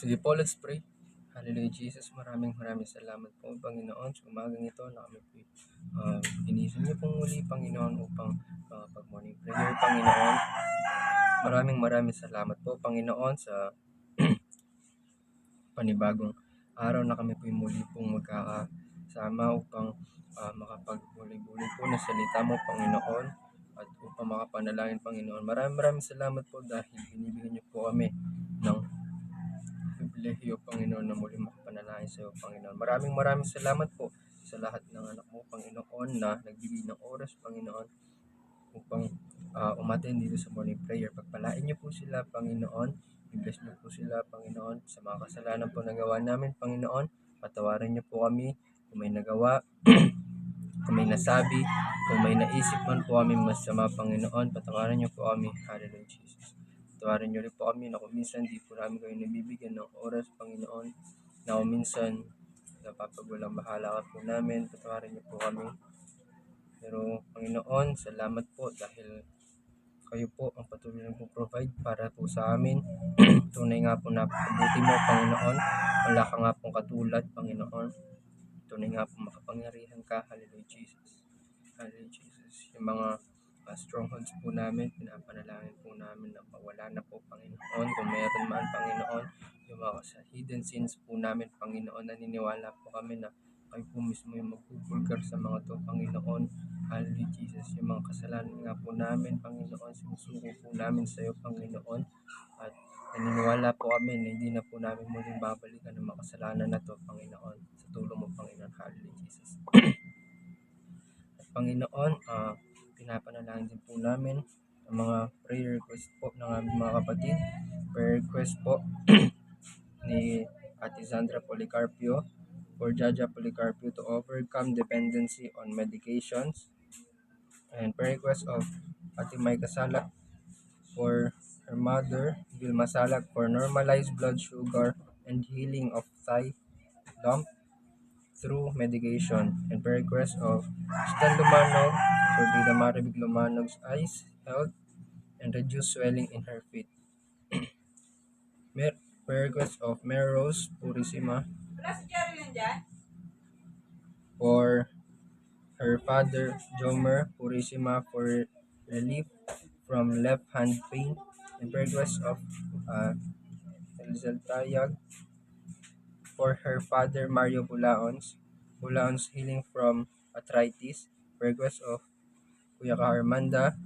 Sige po, let's pray. Hallelujah, Jesus. Maraming salamat po, Panginoon, sa umagang ito na kami po inisin niyo pong muli, Panginoon, upang pag-morning prayer, Panginoon. Maraming salamat po, Panginoon, sa panibagong araw na kami po muli pong magkakasama upang makapag-muli-muli po na salita mo, Panginoon, at upang makapanalangin, Panginoon. Maraming salamat po dahil binibigyan niyo po kami ng pribilehiyo, Panginoon, na muli makapanalangin sa iyo, Panginoon. Maraming salamat po sa lahat ng anak mo, Panginoon, na nagbigay ng oras, Panginoon, upang umattend dito sa morning prayer. Pagpalain niyo po sila, Panginoon. I-bless niyo po sila, Panginoon, sa mga kasalanan po na gawa namin, Panginoon. Patawarin niyo po kami kung may nagawa, kung may nasabi, kung may naisip man po kami masama, Panginoon. Patawarin niyo po kami. Hallelujah, Jesus. Patawarin niyo rin po kami na kung minsan di po namin kayo nabibigyan ng oras, Panginoon. Na kung minsan napapagwalang bahala ka po namin. Patawarin niyo po kami. Pero Panginoon, salamat po dahil kayo po ang patuloy na provide para po sa amin. Tunay nga po napakabuti mo, Panginoon. Wala ka nga pong katulad, Panginoon. Tunay nga po makapangyarihan ka. Hallelujah, Jesus. Hallelujah, Jesus. Yung mga strongholds po namin, pinapanalangin po namin na mawala na po, Panginoon. Kung meron man, Panginoon, yung mga hidden sins po namin, Panginoon, naniniwala po kami na kayo po mismo yung magpupulgar sa mga to, Panginoon. Hallelujah, Jesus. Yung mga kasalanan nga po namin, Panginoon, sinusuko po namin sa iyo, Panginoon. At naniniwala po kami na hindi na po namin muling babalikan ng mga kasalanan na to, Panginoon. Sa tulong mo, Panginoon. Hallelujah, Jesus. At Panginoon, pinapanalangin din po namin ang mga prayer request po ng aming mga kapatid. Prayer request po ni Ate Sandra Policarpio for Jaja Policarpio to overcome dependency on medications. And prayer request of Ate Maika Salak for her mother, Vilma Salak, for normalized blood sugar and healing of thigh lump through medication. And prayer request of Stan Lumanog for Bida Maribig Lumanog's eyes health and reduced swelling in her feet. Prayer request of Mary Rose Purisima for her father Jomer Purisima for relief from left hand pain. And prayer request of Elzel Tayag for her father Mario Bulaons healing from arthritis. Prayer request of Kuya Armanda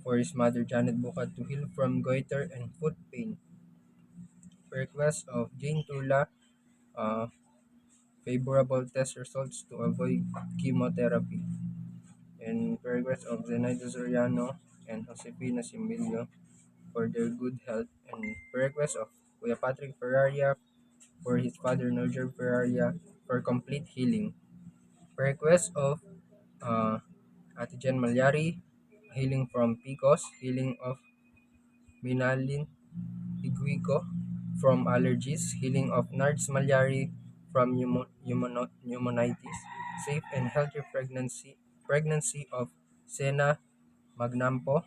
for his mother Janet Bukad to heal from goiter and foot pain. Prayer request of Jane Tula, favorable test results to avoid chemotherapy. And prayer request of Zenaida Soriano and Josefina Similio for their good health. And prayer request of Kuya Patrick Ferraria for his father Noger Ferraria for complete healing. Prayer request of Ate Jen Malyari, healing from PCOS, healing of Minalin Iguico from allergies, healing of Nards Malyari from pneumonitis, safe and healthy pregnancy of Sena Magnampo.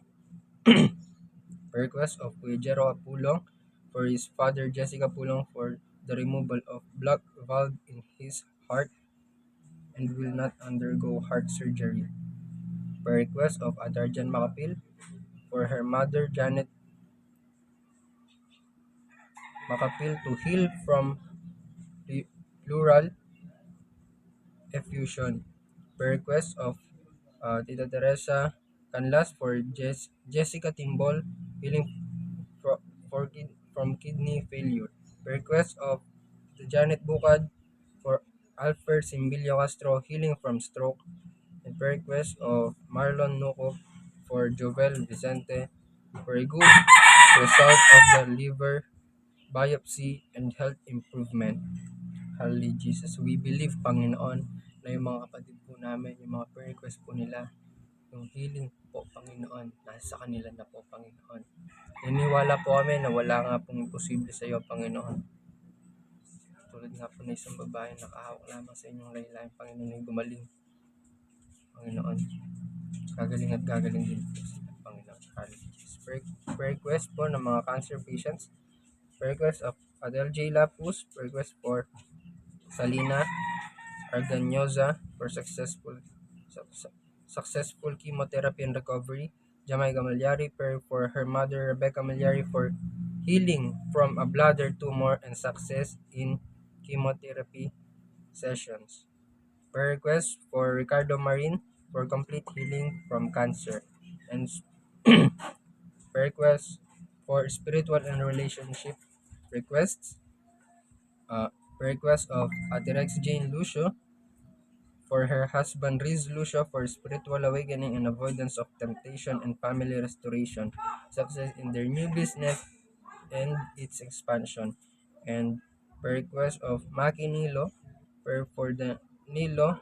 Request of Kuya Jero Apulong for his father Jessica Pulong for the removal of block valve in his heart and will not undergo heart surgery. Per request of Adarjan Makapil for her mother Janet Makapil to heal from pleural effusion. Per request of Tita Teresa Canlas for Jessica Timbol healing from kidney failure. Per request of Janet Bukad for Alfred Simbilio Castro healing from stroke. And per request of Marlon Nuco for Jovel Vicente for a good result of the liver biopsy and health improvement. Hallelujah, Jesus. We believe, Panginoon, na yung mga kapatid po namin, yung mga prayer request po nila, yung healing po, Panginoon, nasa kanila na po, Panginoon. Naniwala po kami na wala nga pong imposible sa iyo, Panginoon. Tulad nga po na isang babae nakahawak lamang sa inyong laylayan, Panginoon, ay gumaling. Panginoon, gagaling at gagaling din po sila, Panginoon. Hallelujah. Prayer request po ng mga cancer patients. Prayer request of Adel J. Lapus, request for Salina Arganyosa for successful chemotherapy and recovery. Jamay Gamalyari, prayer for her mother Rebecca Malyari for healing from a bladder tumor and success in chemotherapy sessions. Prayer request for Ricardo Marin for complete healing from cancer. And prayer request for spiritual and relationship requests. Prayer request of Atirex Jane Lucio for her husband Riz Lucio for spiritual awakening and avoidance of temptation and family restoration, success in their new business and its expansion. And per request of Maki Nilo, for the Nilo,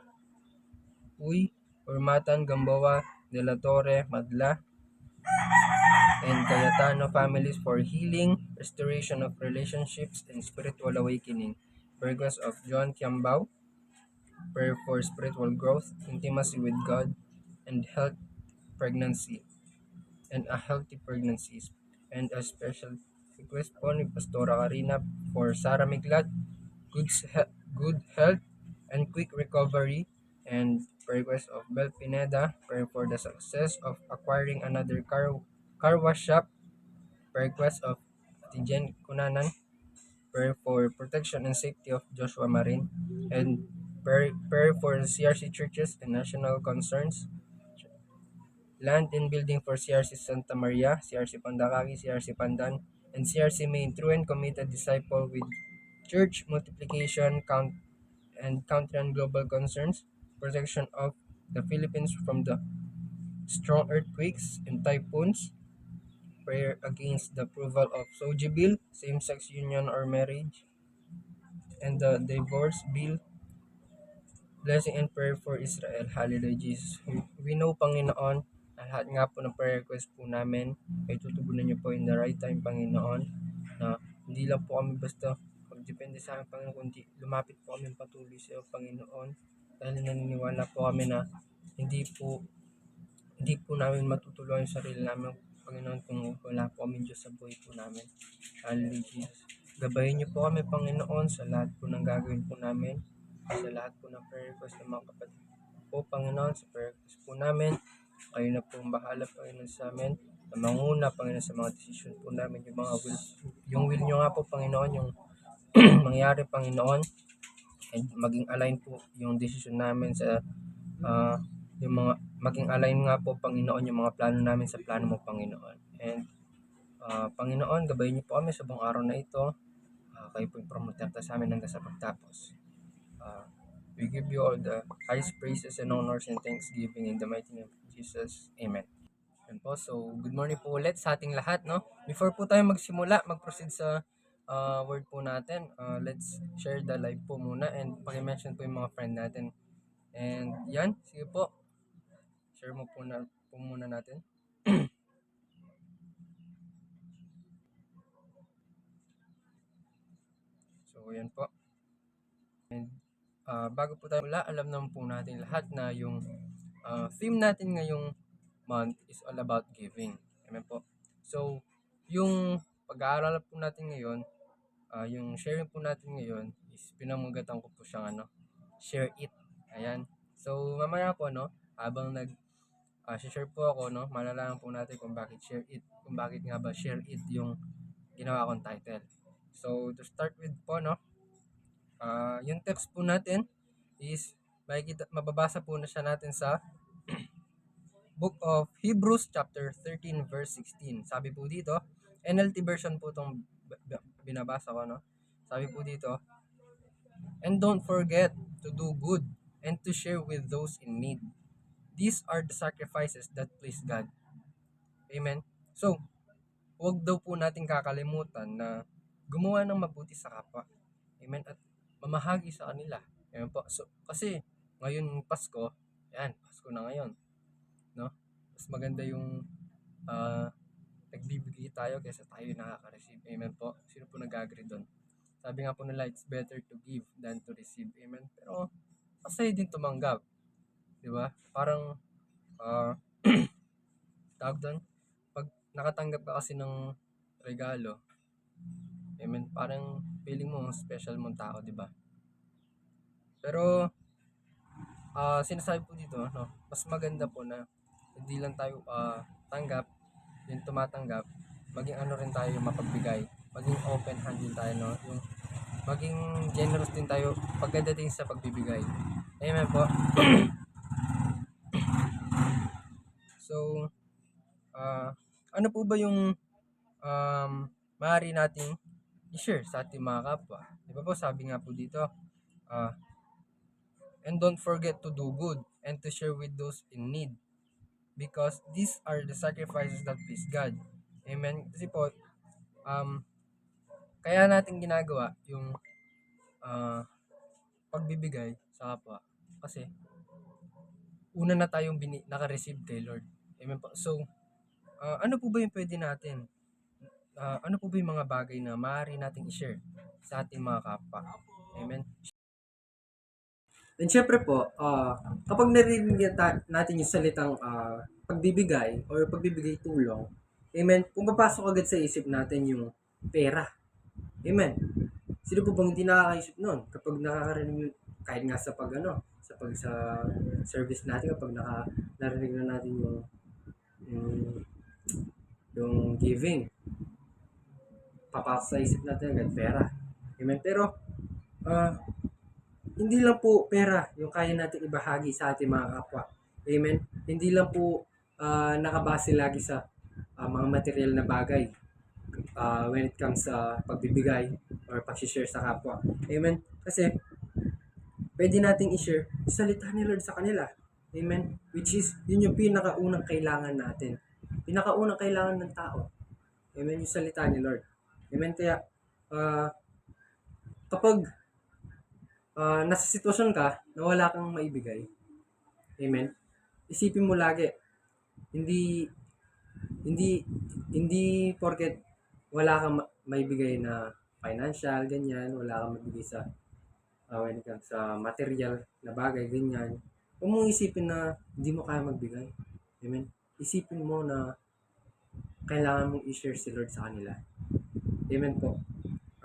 Uy, Urmatan, Gamboa, De La Torre, Madla, and Cayetano families for healing, restoration of relationships, and spiritual awakening. Per request of John Tiambao, prayer for spiritual growth, intimacy with God, and pregnancy, a healthy pregnancies. And a special request po ni Pastora Karina for Sarah Miglat, good health and quick recovery. And request of Bel Pineda, prayer for the success of acquiring another car wash shop. Request of Tijen Kunanan, prayer for protection and safety of Joshua Marin. And prayer for the CRC churches and national concerns. Land and building for CRC Santa Maria, CRC Pandakaki, CRC Pandan, and CRC Main true and committed disciple with church multiplication, country and global concerns, protection of the Philippines from the strong earthquakes and typhoons, prayer against the approval of Soji Bill, same-sex union or marriage, and the divorce bill, blessing and prayer for Israel. Hallelujah, Jesus. We know, Panginoon, na lahat nga po ng prayer request po namin ay tutugunan niyo po in the right time, Panginoon, na hindi lang po kami basta magdepende sa amin, Panginoon, kundi lumapit po kami patuloy sa iyo, Panginoon, dahil naniniwala po kami na hindi po hindi po namin matutulungan yung sarili namin, Panginoon, kung wala po kami Diyos sa buhay po namin. Hallelujah, Jesus. Gabayin niyo po kami, Panginoon, sa lahat po ng gagawin po namin, sa lahat po ng prayer request ng mga kapatid po, Panginoon, sa prayer request po namin. Kayo na po ang bahala, Panginoon, sa amin, na manguna, Panginoon, sa mga decision po namin, yung will niyo nga po, Panginoon, yung mangyari, Panginoon, and maging align po yung decision namin sa yung mga maging align nga po, Panginoon, yung mga plano namin sa plano mo, Panginoon. And Panginoon, gabayin niyo po kami sa buong araw na ito. Kayo po yung promoterta sa amin hanggang sa pagtapos. We give you all the highest praises and honors and thanksgiving in the mighty name of Jesus. Amen. Yan po. So, good morning po ulit sa ating lahat, no? Before po tayo magsimula, mag-proceed sa word po natin, let's share the live po muna and paki-mention po yung mga friend natin. And yan, sige po. Share mo po muna natin. So, yan po. And bago po tayo mula, alam naman po natin lahat na yung theme natin ngayong month is all about giving. Amen po. So, yung pag-aaralan po natin ngayon, yung sharing po natin ngayon is pinamagatan ko po siyang share it. Ayan. So, mamaya po, habang share po ako, malalaman po natin kung bakit share it, kung bakit nga ba share it yung ginawa kong title. So, to start with po, yung text po natin is mababasa po na siya natin sa Book of Hebrews chapter 13 verse 16. Sabi po dito, NLT version po itong binabasa ko, Sabi po dito, and don't forget to do good and to share with those in need. These are the sacrifices that please God. Amen. So, huwag daw po natin kakalimutan na gumawa ng mabuti sa kapwa. Amen. At mamahagi sa kanila. Amen po. So, kasi ngayon Pasko, Pasko na ngayon. No? Mas maganda yung nagbibigay tayo kaysa tayo nakaka-receive. Amen po. Sino po nag-agree doon? Sabi nga po nila, it's better to give than to receive. Amen. Pero, masaya din tumanggap. Di ba? Parang, tawag doon, pag nakatanggap ka kasi ng regalo, Amen. Parang feeling mo ang special mong tao, di ba? Pero sinasabi po dito, no, mas maganda po na hindi lang tayo tanggap, yung tumatanggap, maging ano rin tayo yung mapagbigay, maging open hand din tayo, no, yung maging generous din tayo pagdating sa pagbibigay. Amen po. So, ano po ba yung maaari nating i-share sa ating mga kapwa? Di ba po, sabi nga po dito, uh, and don't forget to do good and to share with those in need because these are the sacrifices that please God. Amen. Kasi po, um, kaya natin ginagawa yung ah, pagbibigay sa kapwa. Kasi, una na tayong naka-receive kay Lord. Amen po. So, ano po ba yung pwede natin? Ano po ba yung mga bagay na maaari nating i-share sa ating mga kapwa? Amen. And syempre po, kapag narinig natin yung salitang pagbibigay or pagbibigay tulong, amen, pumapasok agad sa isip natin yung pera. Amen. Sino po bang hindi nakakaisip nun? Kapag nakakarinig, kahit nga sa sa service natin, kapag narinig na natin yung, yung giving, papasok sa isip natin agad pera. Amen. Pero, ah, hindi lang po pera yung kaya natin ibahagi sa ating mga kapwa. Amen? Hindi lang po nakabase lagi sa mga material na bagay when it comes sa pagbibigay or pag-share sa kapwa. Amen? Kasi pwede nating i-share yung salita ni Lord sa kanila. Amen? Which is, yun yung pinakaunang kailangan natin. Pinakaunang kailangan ng tao. Amen? Yung salita ni Lord. Amen? Kaya, kapag nasa sitwasyon ka na wala kang maibigay, amen, isipin mo lagi, hindi, hindi, hindi porket wala kang maibigay na financial, ganyan, wala kang maibigay sa, when it comes sa material na bagay, ganyan, huwag mong isipin na hindi mo kaya magbigay. Amen. Isipin mo na kailangan mong i-share si Lord sa kanila. Amen po.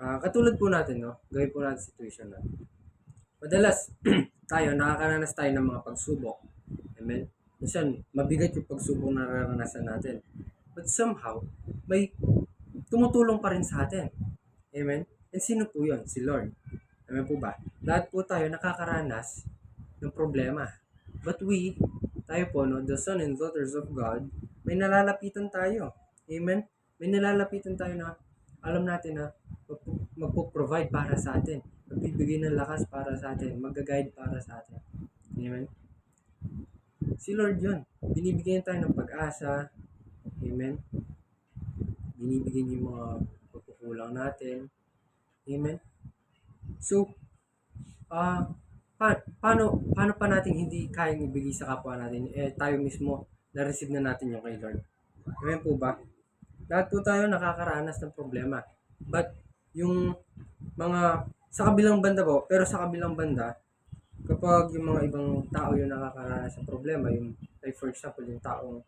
Katulad po natin, no? Gawin po natin situation na. Madalas, nakakaranas tayo ng mga pagsubok. Amen? Minsan, mabigat yung pagsubok na nararanasan natin. But somehow, may tumutulong pa rin sa atin. Amen? And sino po yun? Si Lord. Amen po ba? Lahat po tayo nakakaranas ng problema. But tayo po, no, the son and daughters of God, may nalalapitan tayo. Amen? May nalalapitan tayo na alam natin na magpo-provide para sa atin. Magbibigay ng lakas para sa atin. Mag-guide para sa atin. Amen? Si Lord yun. Binibigyan tayo ng pag-asa. Amen? Binibigyan yung mga pagkukulang natin. Amen? So, paano pa natin hindi kayang ibigay sa kapwa natin? Tayo mismo, na-receive na natin yung kay Lord. Amen po ba? Lahat po tayo nakakaranas ng problema. But, yung mga, sa kabilang banda po, pero sa kabilang banda, kapag yung mga ibang tao yung nakakaranas ng problema, yung, like for example, yung taong,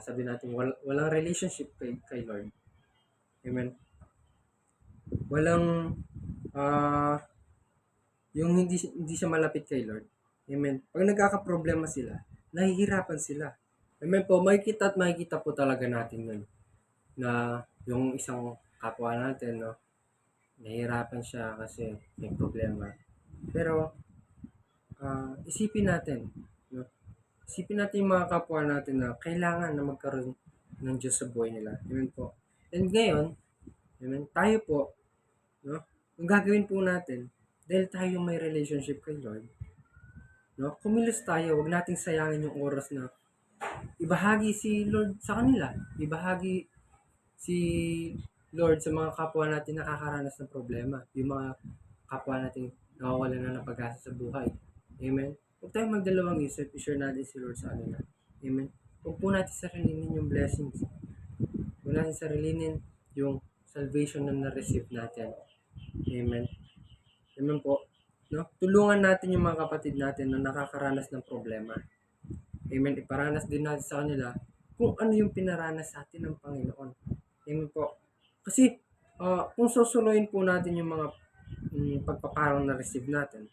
sabi natin, walang relationship kay Lord. Amen? Walang, yung hindi siya malapit kay Lord. Amen? Pag nagkakaproblema sila, nahihirapan sila. Amen po, makikita po talaga natin yun. Na yung isang kapwa natin, no, nahihirapan siya kasi may problema. Pero, isipin natin, no? Isipin natin yung mga kapwa natin na kailangan na magkaroon ng Diyos sa buhay nila. Amen po. And ngayon, amen, tayo po, no, yung gagawin po natin, dahil tayo may relationship kay Lord, no, kumilos tayo, wag nating sayangin yung oras na ibahagi si Lord sa kanila. Ibahagi si Lord sa mga kapwa natin nakakaranas ng problema. Yung mga kapwa natin nawawalan na ng pag-asa sa buhay. Amen? Huwag tayong magdalawang isip, i-share natin si Lord sa kanila. Amen? Huwag po natin sarilinin yung blessings. Huwag natin sarilinin yung salvation na na-receive natin. Amen? Amen po. No? Tulungan natin yung mga kapatid natin na nakakaranas ng problema. Amen? Iparanas din natin sa kanila kung ano yung pinaranas sa atin ng Panginoon. Amen po. Kasi Kung susunuin po natin yung mga pagpaparang na-receive natin,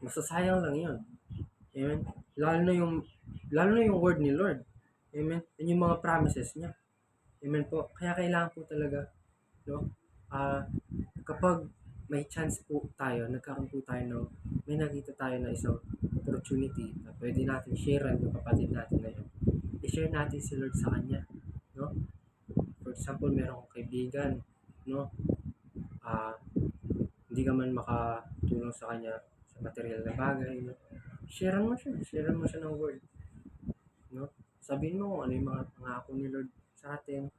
masasayang lang yun. Amen? Lalo na yung, lalo na yung word ni Lord. Amen? Yan yung mga promises niya. Amen po. Kaya kailangan po talaga, no? Kapag may chance po tayo, nagkaroon po tayo ng, may nakita tayo na isang opportunity na pwede natin sharean yung kapatid natin na yun. I-share natin si Lord sa kanya. No? For example, meron kong kaibigan, no? Ah, hindi ka man makatulong sa kanya sa material na bagay, no? Sharean mo siya ng word, no? Sabihin mo kung ano yung mga pangako ni Lord sa atin,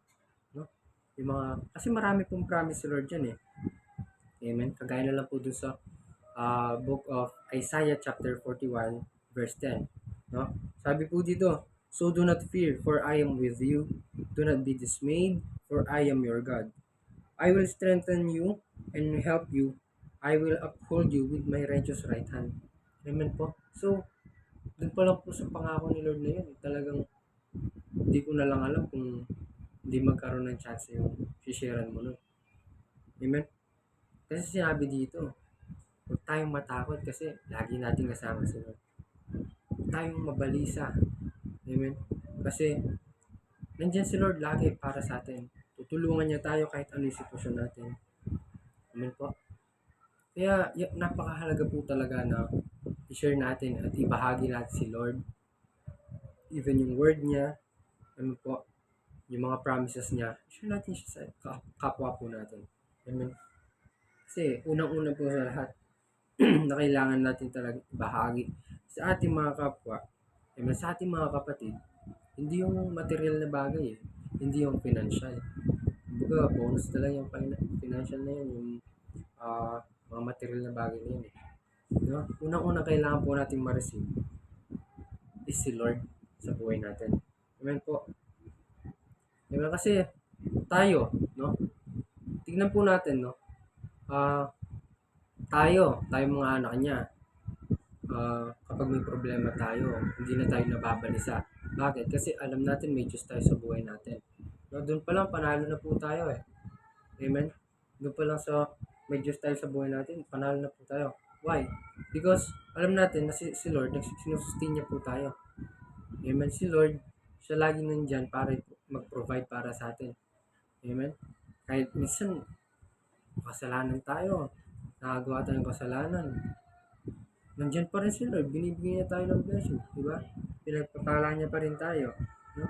no? Yung mga, kasi marami pong promise si Lord yan eh. Amen. Kagaya na lang po dun sa book of Isaiah chapter 41 verse 10, no? Sabi po dito, "So do not fear, for I am with you. Do not be dismayed, for I am your God. I will strengthen you and help you. I will uphold you with my righteous right hand." Amen po. So, dun pa lang po sa pangako ni Lord na yun, talagang hindi ko na lang alam kung hindi magkaroon ng chance yung sisharean mo nun. Amen? Kasi sinabi dito, huwag tayong matakot kasi lagi natin kasama si Lord. Huwag tayong mabalisa. Amen? Kasi nandyan si Lord lagi para sa atin. Tutulungan niya tayo kahit ano yung sitwasyon natin. Amen po. Kaya napakahalaga po talaga na i-share natin at ibahagi natin si Lord. Even yung word niya, amen po, yung mga promises niya, share natin siya sa kapwa po natin. Amen. Kasi unang-una po sa lahat, na kailangan natin talaga ibahagi sa ating mga kapwa, amen, sa ating mga kapatid, hindi yung material na bagay eh, hindi yung financial. Kumbaga, bonus na lang yung financial na yan, yung mga material na bagay na yan eh. No? Unang-una kailangan po natin ma-receive is si Lord sa buhay natin. Amen po. Diba? Kasi tayo, no? Tignan po natin, no? Tayo mga anak niya, kapag may problema tayo, hindi na tayo nababalisa. Bakit? Kasi alam natin may Diyos tayo sa buhay natin. No, doon pa lang panalo na po tayo eh. Amen? Doon pa lang sa may Diyos tayo sa buhay natin, panalo na po tayo. Why? Because alam natin na si Lord, sinusustain niya po tayo. Amen? Si Lord, siya lagi nandyan para mag-provide para sa atin. Amen? Kahit minsan, kasalanan tayo. Nakagawa tayong kasalanan. Nandiyan pa rin si Lord. Binibigyan niya tayo ng blessing. Diba? Pinagpapala niya pa rin tayo. No?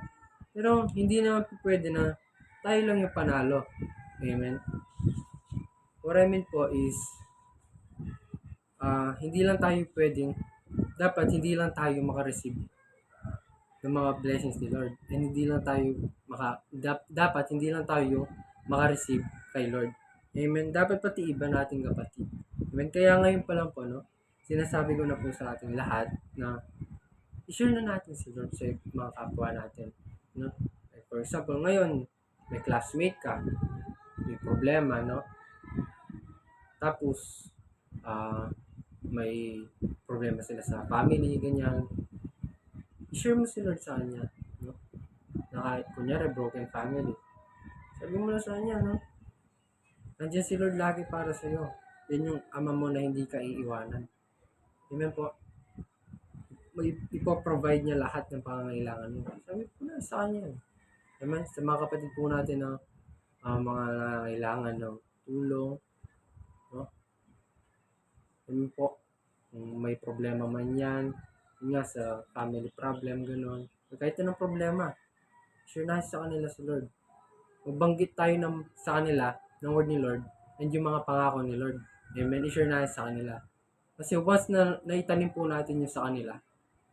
Pero hindi naman po pwede na tayo lang yung panalo. Amen? What I mean po is, hindi lang tayo pwedeng, dapat hindi lang tayo makareceive ng mga blessings ni Lord. And hindi lang tayo dapat hindi lang tayo makareceive kay Lord. Amen. Dapat pati iba nating kapatid. Amen. Kaya ngayon pa lang po, no, sinasabi ko na po sa ating lahat na i-share na natin si Lord sa mga kapwa natin. No? Like for example, ngayon, may classmate ka, may problema, no? Tapos, may problema sila sa family, ganyan. I-share mo si Lord sa kanya, no? Na kahit, kunyari, broken family. Sabi mo na sa kanya, no? Nandiyan si Lord lagi para sa iyo. Yan yung ama mo na hindi ka iiwanan. Amen po. Ipoprovide niya lahat ng pangangailangan mo. Sabi ko na sa kanya. Amen? Sa mga kapatid po natin na mga nangangailangan ng tulong, no? Amen po. Kung may problema man yan, yun nga sa family problem, gano'n. Kahit anong problema, share na sa kanila si Lord. Magbanggit tayo sa kanila ng word ni Lord and yung mga pangako ni Lord. Amen. I-share natin sa kanila. Kasi once na naitanim po natin yung sa kanila,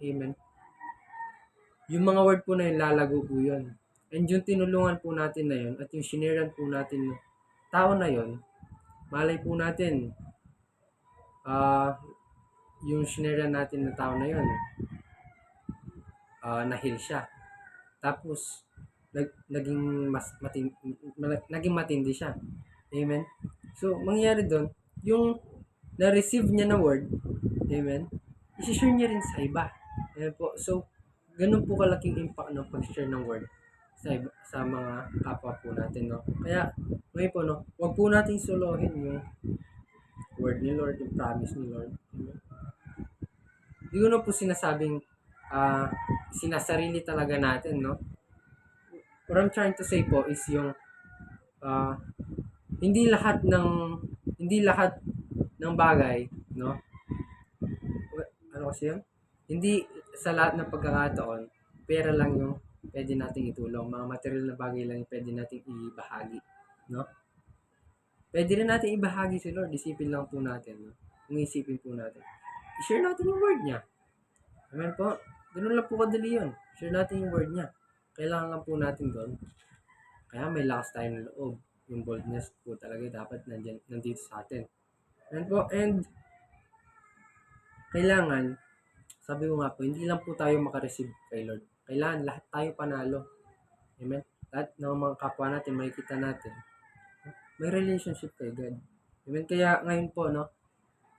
amen, yung mga word po na yun, lalago po yun. And yung tinulungan po natin na yun at yung shiniran po natin ng tao na yun, malay po natin, yung shiniran natin na tao na yun, na-heal siya. Tapos, naging matindi siya. Amen? So, mangyayari doon, yung na-receive niya na word, amen, isi-share niya rin sa iba. Amen po. So, ganun po kalaking impact ng pag-share ng word sa mga kapwa po natin, no? Kaya, ngayon po, no, wag po nating solohin yung word ni Lord, yung promise ni Lord. Hindi ko na po sinasabing sinasarili talaga natin, no? What I'm trying to say po is yung ah, hindi lahat ng hindi lahat ng bagay, no? Ano kasi yun? Hindi sa lahat ng pagkakataon, pera lang yung pwede nating itulong. Mga material na bagay lang yung pwede nating ibahagi, no? Pwede rin natin ibahagi si Lord. Isipin lang po natin, no? Kung isipin po natin. I-share natin yung word niya. Amen po. Ganun lang po kadali yun. Share natin yung word niya. Kailangan lang po natin doon. Kaya may lakas tayo ng loob. Yung boldness po talaga dapat nandito sa atin. Amen po. And kailangan, sabi ko nga po, hindi lang po tayo makareceive kay Lord. Kailangan lahat tayo panalo. Amen? Lahat ng mga kapwa natin, makikita natin. May relationship kay God. Amen? Kaya ngayon po, no,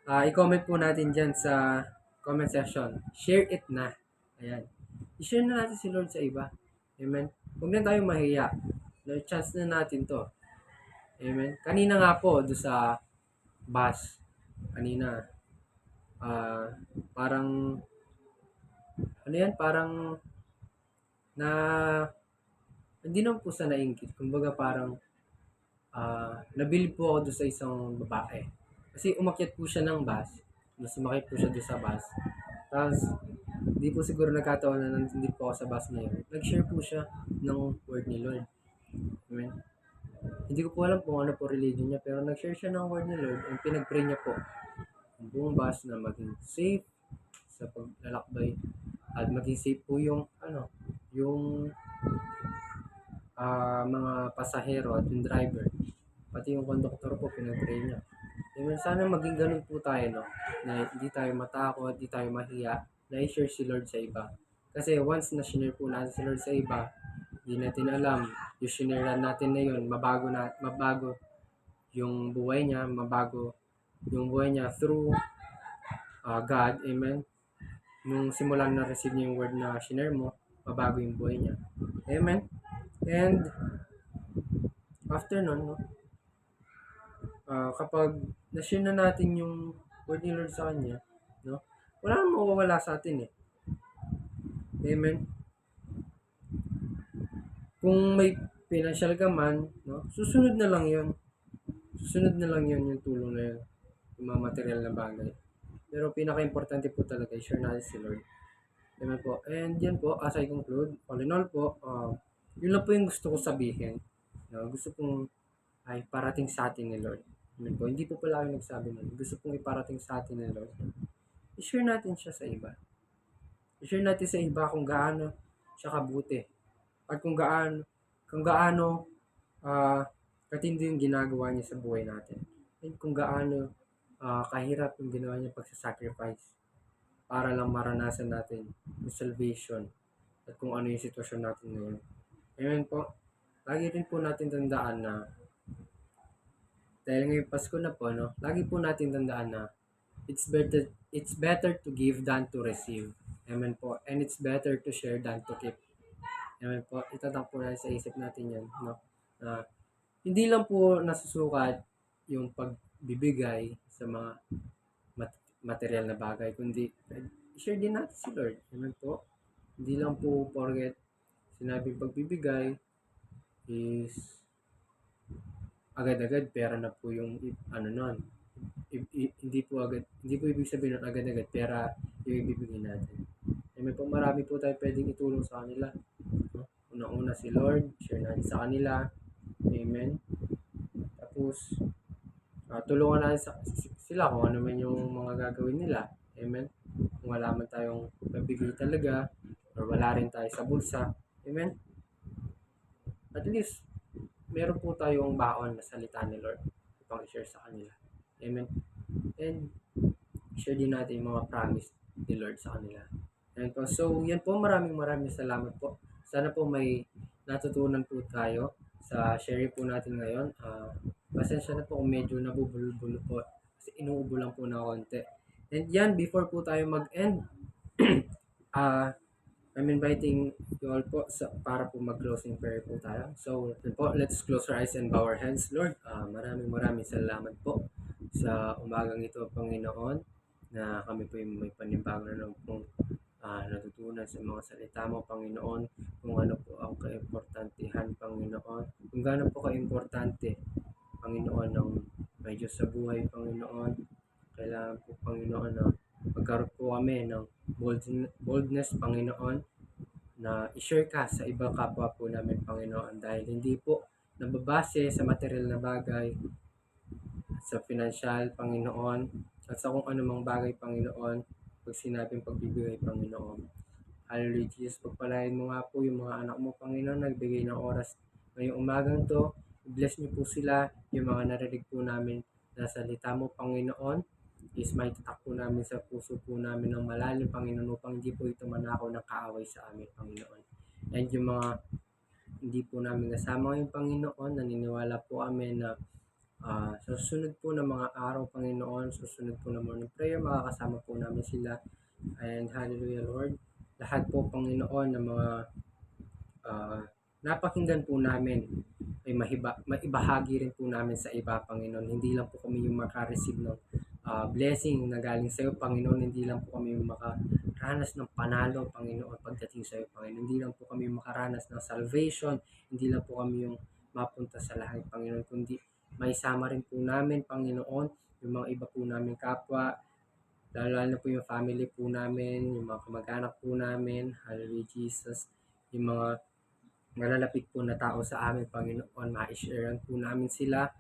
i-comment po natin dyan sa comment section. Share it na. Ayan. I-share na natin si Lord sa iba. Amen? Huwag na tayo mahiya. No, chance na natin to. Amen? Kanina nga po, do sa bus. Kanina, parang, ano yan, parang, na, hindi naman po sa nainggit. Kumbaga parang, nabilib po ako doon sa isang babae. Kasi umakyat po siya ng bus. Mas sumakay po siya doon sa bus. Tapos, hindi po siguro nagkataon na nandito po ako sa bus na yun. Nag-share po siya ng word ni Lord. Amen. Hindi ko po alam kung ano po religion niya, pero nag-share siya ng word ni Lord and pinag-pray niya po ang buong bus na maging safe sa paglalakbay at maging safe po yung yung mga pasahero at yung driver, pati yung conductor po pinag-pray niya. Amen. Sana maging ganun po tayo, no? Na hindi tayo matakot, hindi tayo mahiya, na i-share si Lord sa iba. Kasi once na share po natin si Lord sa iba, hindi natin alam, yung shinare natin na yun, mabago yung buhay niya, mabago yung buhay niya through God. Amen. Nung simulan na receive niya yung word na shinare mo, mabago yung buhay niya. Amen. And after nun, no, kapag na-share na natin yung word ni Lord sa kanya, no, wala nang mawawala sa atin eh. Amen. Kung may financial ka man, no, susunod na lang yun. Susunod na lang yun yung tulong na yun. Yung mga material na bagay. Pero pinaka-importante po talaga, i-share natin si Lord. Amen po. And yan po, as I conclude, all in all po, yun lang po yung gusto ko sabihin. No? Gusto kong ay parating sa atin ni Lord. Amen po. Hindi po pala ako nagsabi nun. Gusto kong iparating sa atin ni Lord. I-share natin siya sa iba. I-share natin sa iba kung gaano siya kabuti. At kung gaano katindi yung ginagawa niya sa buhay natin. And kung gaano kahirap yung ginawa niya pagsasacrifice para lang maranasan natin yung salvation at kung ano yung sitwasyon natin ngayon. Amen po. Lagi rin po natin tandaan na dahil ngayong Pasko na po, no, lagi po natin tandaan na it's better to give than to receive. Amen po. And it's better to share than to keep. Amen po. Itatak po natin sa isip natin yan. No? Hindi lang po nasusukat yung pagbibigay sa mga material na bagay, kundi share din natin si Lord. Amen po. Hindi lang po forget sinabing pagbibigay is agad-agad pera na po yung nun. Hindi po ibig sabihin nun agad-agad pera yung ibibigay natin. Amen po. Marami po tayo pwedeng itulong sa kanila. Una-una si Lord, share natin sa kanila. Amen. Tapos, tulungan natin sila kung ano man yung mga gagawin nila. Amen. Kung wala man tayong mabigay talaga, or wala rin tayo sa bulsa. Amen. At least, meron po tayong baon na salita ni Lord upang i-share sa kanila. Amen. And, share din natin yung mga promise ni Lord sa kanila. Amen po. So, yan po. Maraming salamat po. Sana po may natutunan po tayo sa sharing po natin ngayon. Pasensya na po kung medyo nabubulol-bulo po kasi inuubo lang po na konti. And yan, before po tayo mag-end, I'm inviting you all po para po mag-closing prayer po tayo. So, yun po, let's close our eyes and bow our hands. Lord, maraming salamat po sa umagang ito, Panginoon, na kami po yung may panibagong na pong natutunan sa mga salita mo, Panginoon, kung ano po ang kaimportantehan, Panginoon, kung gaano po kaimportante, Panginoon, ng may Diyos sa buhay, Panginoon. Kailangan po, Panginoon, na magkaroon po kami ng boldness, Panginoon, na i-share ka sa ibang kapwa po namin, Panginoon, dahil hindi po nababase sa material na bagay, sa financial, Panginoon, at sa kung anumang bagay, Panginoon, pag sinabing pagbibigay, Panginoon. Hallelujah, Jesus. Pagpalain mo nga po yung mga anak mo, Panginoon, nagbigay ng oras ngayong umagang to. Bless niyo po sila, yung mga narinig po namin na salita mo, Panginoon. Is may tatak po namin sa puso po namin ng malalim, Panginoon, upang hindi po ito manakaw ng kaaway sa amin, Panginoon. And yung mga hindi po namin kasama ngayong Panginoon, naniniwala po kami na sa susunod po ng mga araw, Panginoon, susunod po ng morning prayer, makakasama po namin sila. And hallelujah, Lord. Lahat po, Panginoon, ng mga napakinggan po namin ay maibahagi rin po namin sa iba, Panginoon. Hindi lang po kami yung makareceive ng blessing na galing sa iyo, Panginoon. Hindi lang po kami yung makaranas ng panalo, Panginoon, pagdating sa iyo, Panginoon. Hindi lang po kami yung makaranas ng salvation. Hindi lang po kami yung mapunta sa langit, Panginoon, kundi may sama rin po namin, Panginoon, yung mga iba po namin kapwa, lalo na po yung family po namin, yung mga kamag-anak po namin, hallelujah, Jesus, yung mga malalapit po na tao sa amin, Panginoon, ma-sharean po namin sila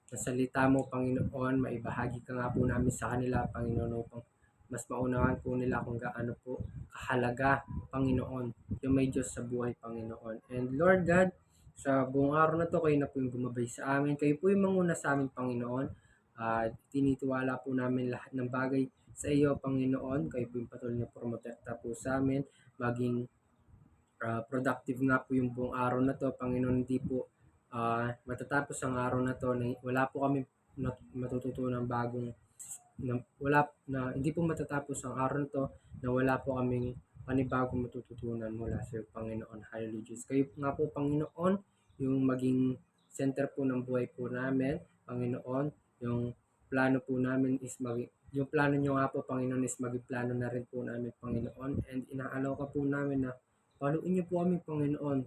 sa salita mo, Panginoon, maibahagi ka nga po namin sa kanila, Panginoon, upang mas maunawan po nila kung gaano po kahalaga, Panginoon, yung may Diyos sa buhay, Panginoon. And Lord God, sa buong araw na to, kayo na po yung gumabay sa amin. Kayo po yung manguna sa amin, Panginoon. Tinitiwala po namin lahat ng bagay sa iyo, Panginoon. Kayo po yung patuloy na promotekta po sa amin. Maging productive nga po yung buong araw na to, Panginoon. Hindi po matatapos ang araw na to na wala po kami matututunan bagong hindi po matatapos ang araw na to na wala po kaming panibagong matututunan mula sa iyo, Panginoon. Hallelujah, Jesus. Kayo nga po, Panginoon, yung maging center po ng buhay po namin, Panginoon. Yung plano po namin is yung plano nyo nga po, Panginoon, is maging plano na rin po namin, Panginoon. And inaalaw ka po namin na paluin niyo po kami, Panginoon.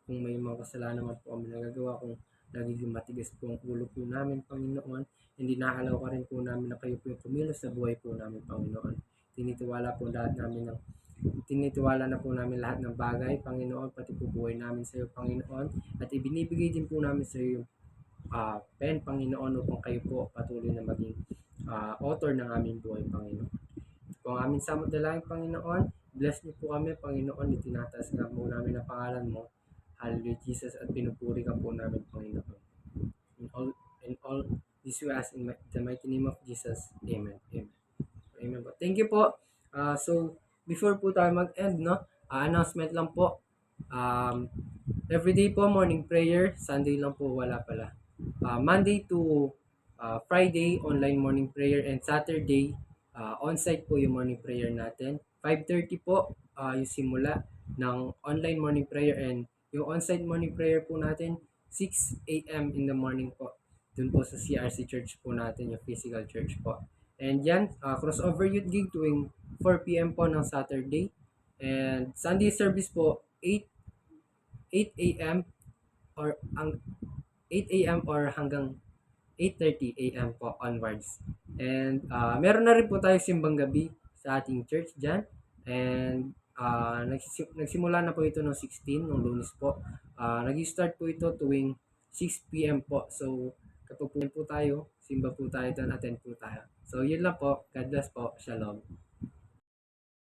Kung may mga kasalanan man po kami nagagawa, kung nagiging matigas po ang ulo po namin, Panginoon, hindi naalaw ka rin po namin na kayo po yung kumilos sa buhay po namin, Panginoon. Tinitiwala na po namin lahat ng bagay, Panginoon, pati po buhay namin sa iyo, Panginoon. At ibinibigay din po namin sa iyo yung pen, Panginoon, upang kayo po patuloy na maging author ng aming buhay, Panginoon. Kung aming samot dalangin, Panginoon, bless niyo po kami, Panginoon. Itinataas nga po namin ang pangalan mo. Hallelujah, Jesus, at pinupuri ka po namin, Panginoon. In all this we ask in the mighty name of Jesus. Amen. Amen. Amen po. Thank you po. So, before po tayo mag-end, no? Announcement lang po. Everyday po, morning prayer. Sunday lang po, wala pala. Monday to Friday, online morning prayer. And Saturday, on-site po yung morning prayer natin. 5:30 po yung simula ng online morning prayer, and yung on-site morning prayer po natin 6 a.m. in the morning po. Dun po sa CRC Church po natin, yung physical church po. And yan, crossover youth gig tuwing 4 p.m. po ng Saturday. And Sunday service po 8 a.m. or 8 a.m. or hanggang 8:30 a.m. po onwards. And meron na rin po tayo simbang gabi sa ating church dyan. And nagsimula na po ito noong 16, noong Lunes po. Nag-start po ito tuwing 6 p.m. po. So, kapag po tayo, simba po tayo doon, attend po tayo. So, yun lang po. God bless po. Shalom.